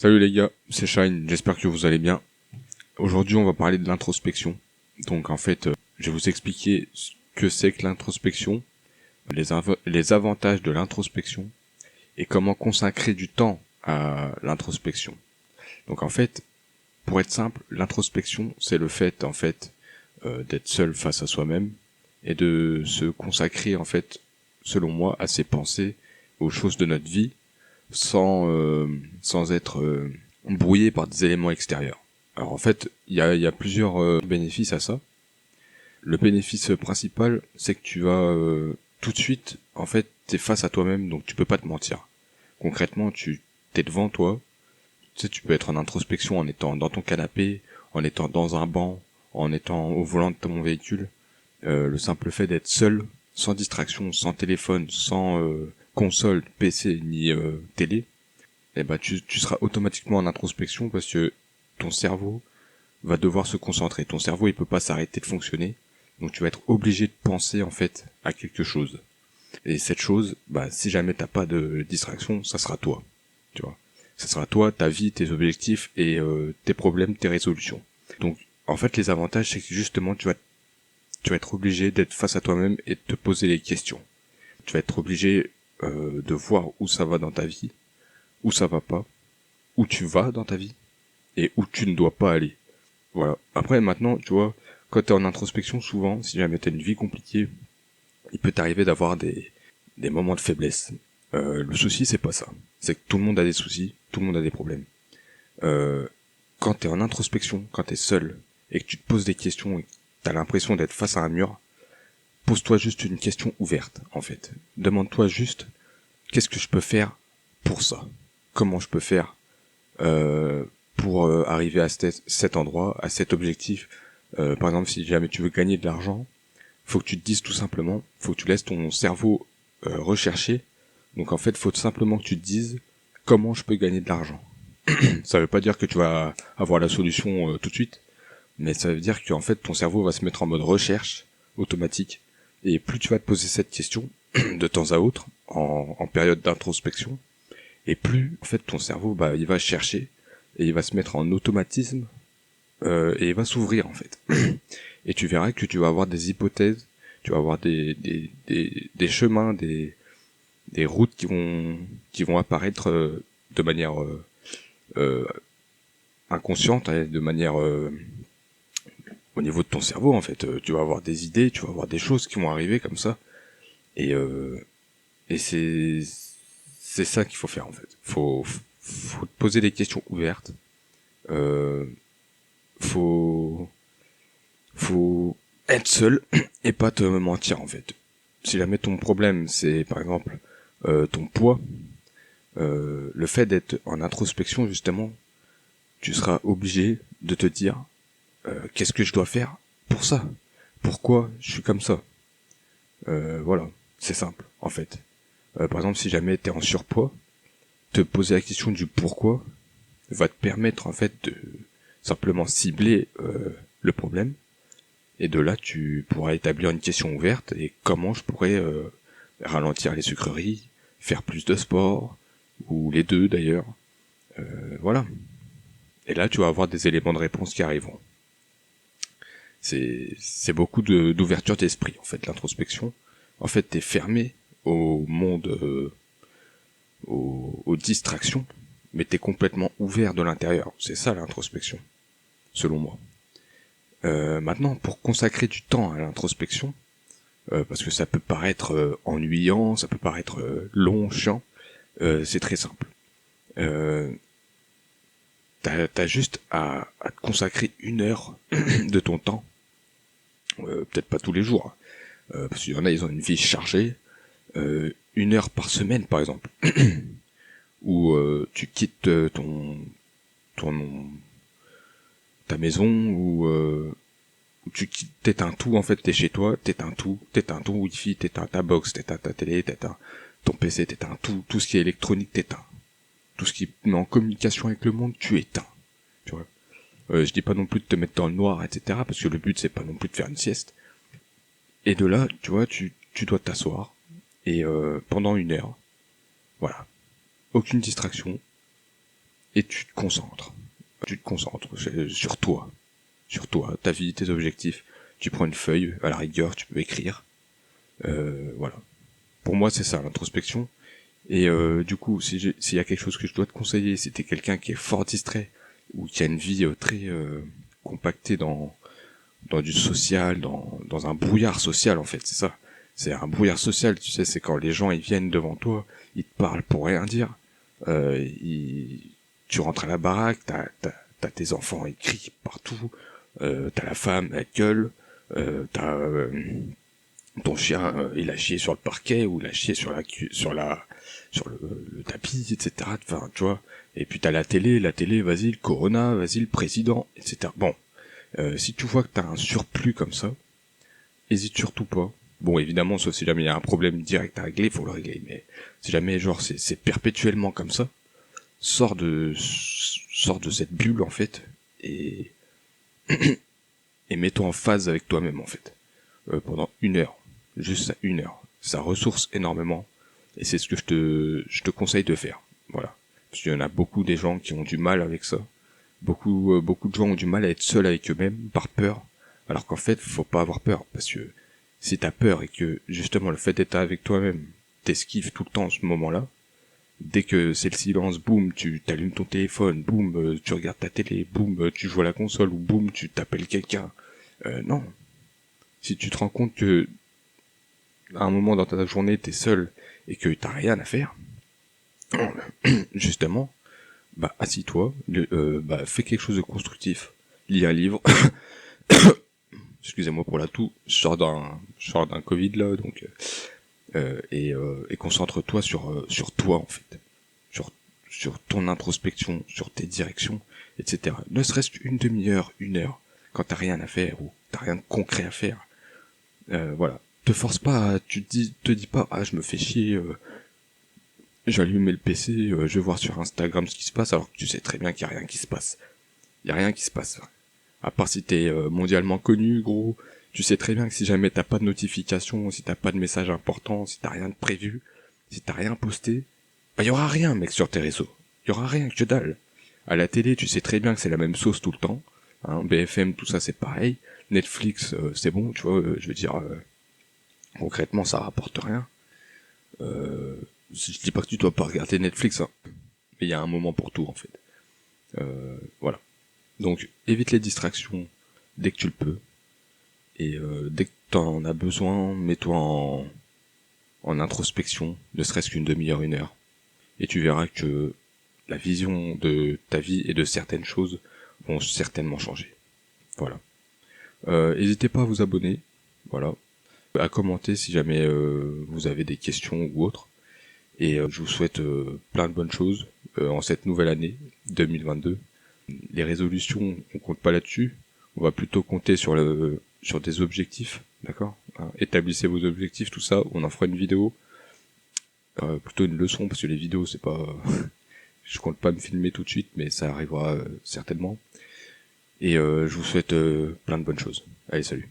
Salut les gars, c'est Shine, j'espère que vous allez bien. Aujourd'hui on va parler de l'introspection. Donc en fait, je vais vous expliquer ce que c'est que l'introspection, les avantages de l'introspection et comment consacrer du temps à l'introspection. Donc en fait, pour être simple, l'introspection c'est le fait en fait d'être seul face à soi-même et de se consacrer en fait, selon moi, à ses pensées, aux choses de notre vie sans être brouillé par des éléments extérieurs. Alors en fait, il y a plusieurs bénéfices à ça. Le bénéfice principal, c'est que tu vas tout de suite, en fait, t'es face à toi-même, donc tu peux pas te mentir. Concrètement, tu t'es devant toi. Tu sais, tu peux être en introspection en étant dans ton canapé, en étant dans un banc, en étant au volant de ton véhicule. Le simple fait d'être seul, sans distraction, sans téléphone, sans console, PC ni télé, eh ben tu seras automatiquement en introspection parce que ton cerveau va devoir se concentrer. Ton cerveau il peut pas s'arrêter de fonctionner, donc tu vas être obligé de penser en fait à quelque chose. Et cette chose, bah si jamais t'as pas de distraction, ça sera toi, tu vois. Ça sera toi, ta vie, tes objectifs et tes problèmes, tes résolutions. Donc en fait les avantages c'est que justement tu vas être obligé d'être face à toi-même et de te poser les questions. Tu vas être obligé de voir où ça va dans ta vie, où ça va pas, où tu vas dans ta vie et où tu ne dois pas aller. Voilà. Après, maintenant, tu vois, quand t'es en introspection, souvent, si jamais t'as une vie compliquée, il peut t'arriver d'avoir des moments de faiblesse. Le souci, c'est pas ça. C'est que tout le monde a des soucis, tout le monde a des problèmes. Quand t'es en introspection, quand t'es seul, et que tu te poses des questions et que t'as l'impression d'être face à un mur, pose-toi juste une question ouverte, en fait. Demande-toi juste, qu'est-ce que je peux faire pour ça? Comment je peux faire pour arriver à cet endroit, à cet objectif. Par exemple, si jamais tu veux gagner de l'argent, faut que tu te dises tout simplement, faut que tu laisses ton cerveau rechercher. Donc en fait, faut tout simplement que tu te dises comment je peux gagner de l'argent. Ça veut pas dire que tu vas avoir la solution tout de suite, mais ça veut dire qu'en fait ton cerveau va se mettre en mode recherche automatique. Et plus tu vas te poser cette question de temps à autre, en période d'introspection, et plus en fait ton cerveau bah il va chercher et il va se mettre en automatisme et il va s'ouvrir en fait. Et tu verras que tu vas avoir des hypothèses, tu vas avoir des chemins, des routes qui vont apparaître de manière euh, inconsciente, hein, de manière au niveau de ton cerveau en fait. Tu vas avoir des idées, tu vas avoir des choses qui vont arriver comme ça. Et et c'est ça qu'il faut faire en fait. Faut te poser des questions ouvertes. Euh, faut faut être seul et pas te mentir en fait. Si jamais ton problème c'est par exemple ton poids, le fait d'être en introspection justement, tu seras obligé de te dire qu'est-ce que je dois faire pour ça, pourquoi je suis comme ça. Voilà, c'est simple en fait. Par exemple, si jamais t'es en surpoids, te poser la question du pourquoi va te permettre en fait de simplement cibler le problème. Et de là, tu pourras établir une question ouverte et comment je pourrais ralentir les sucreries, faire plus de sport, ou les deux d'ailleurs. Voilà. Et là, tu vas avoir des éléments de réponse qui arriveront. C'est beaucoup d'ouverture d'esprit, en fait, l'introspection. En fait, t'es fermé au monde, aux distractions, mais t'es complètement ouvert de l'intérieur. C'est ça l'introspection, selon moi. Maintenant, pour consacrer du temps à l'introspection, parce que ça peut paraître ennuyant, ça peut paraître long, chiant, c'est très simple. T'as juste à te consacrer 1 heure de ton temps, peut-être pas tous les jours, hein, parce qu'il y en a, ils ont une vie chargée, 1 heure par semaine par exemple, où tu quittes ton ta maison, où tu t'éteins tout en fait, t'es chez toi, t'éteins tout wifi, t'éteins ta box, t'éteins ta télé, t'éteins ton PC, t'éteins tout ce qui est électronique, t'éteins. Tout ce qui est en communication avec le monde, tu éteins. Tu vois. Je dis pas non plus de te mettre dans le noir, etc. parce que le but c'est pas non plus de faire une sieste. Et de là, tu vois, tu dois t'asseoir et pendant 1 heure, voilà, aucune distraction, et tu te concentres. Tu te concentres sur toi, ta vie, tes objectifs. Tu prends une feuille, à la rigueur, tu peux écrire. Voilà. Pour moi, c'est ça, l'introspection. Et du coup, s'il y a quelque chose que je dois te conseiller, si t'es quelqu'un qui est fort distrait, ou qui a une vie très compactée dans du social, dans un brouillard social, en fait, c'est ça. C'est un brouillard social, tu sais, c'est quand les gens, ils viennent devant toi, ils te parlent pour rien dire, tu rentres à la baraque, t'as tes enfants, ils crient partout, t'as la femme, elle gueule, t'as ton chien, il a chié sur le parquet, ou il a chié sur le tapis, etc. Enfin, tu vois. Et puis t'as la télé, vas-y, le corona, vas-y, le président, etc. Bon, si tu vois que t'as un surplus comme ça, hésite surtout pas. Bon, évidemment, sauf si jamais il y a un problème direct à régler, faut le régler. Mais si jamais, genre, c'est perpétuellement comme ça, sors de cette bulle, en fait, et et mets-toi en phase avec toi-même, en fait, pendant 1 heure, juste ça, 1 heure. Ça ressource énormément, et c'est ce que je te conseille de faire. Voilà, parce qu'il y en a beaucoup des gens qui ont du mal avec ça. Beaucoup de gens ont du mal à être seuls avec eux-mêmes par peur, alors qu'en fait, faut pas avoir peur, parce que si t'as peur et que justement le fait d'être avec toi-même t'esquive tout le temps ce moment-là, dès que c'est le silence, boum, tu t'allumes ton téléphone, boum, tu regardes ta télé, boum, tu joues à la console, ou boum, tu t'appelles quelqu'un. Non. Si tu te rends compte que à un moment dans ta journée t'es seul et que t'as rien à faire, justement, bah assis-toi, fais quelque chose de constructif, lis un livre. Excusez-moi pour la toux, je sors d'un Covid là, donc et concentre-toi sur toi en fait, sur ton introspection, sur tes directions, etc. Ne serait-ce qu'une demi-heure, 1 heure, quand t'as rien à faire ou t'as rien de concret à faire. Voilà. Te force pas, te dis pas, ah je me fais chier, je vais allumer le PC, je vais voir sur Instagram ce qui se passe, alors que tu sais très bien qu'il y a rien qui se passe. Il y a rien qui se passe. À part si t'es mondialement connu, gros, tu sais très bien que si jamais t'as pas de notification, si t'as pas de message important, si t'as rien de prévu, si t'as rien posté, bah y aura rien, mec, sur tes réseaux. Y aura rien, que dalle. À la télé, tu sais très bien que c'est la même sauce tout le temps. Hein, BFM, tout ça, c'est pareil. Netflix, c'est bon, tu vois, je veux dire, concrètement, ça rapporte rien. Je dis pas que tu dois pas regarder Netflix, hein, mais il y a un moment pour tout, en fait. Voilà. Donc, évite les distractions dès que tu le peux. Et dès que t'en as besoin, mets-toi en introspection, ne serait-ce qu'une demi-heure, 1 heure. Et tu verras que la vision de ta vie et de certaines choses vont certainement changer. Voilà. N'hésitez pas à vous abonner. Voilà. À commenter si jamais vous avez des questions ou autres. Et je vous souhaite plein de bonnes choses en cette nouvelle année 2022. Les résolutions, on compte pas là-dessus. On va plutôt compter sur des objectifs, d'accord, hein. Établissez vos objectifs, tout ça. On en fera une vidéo, plutôt une leçon, parce que les vidéos, c'est pas... je compte pas me filmer tout de suite, mais ça arrivera certainement. Et je vous souhaite plein de bonnes choses. Allez, salut.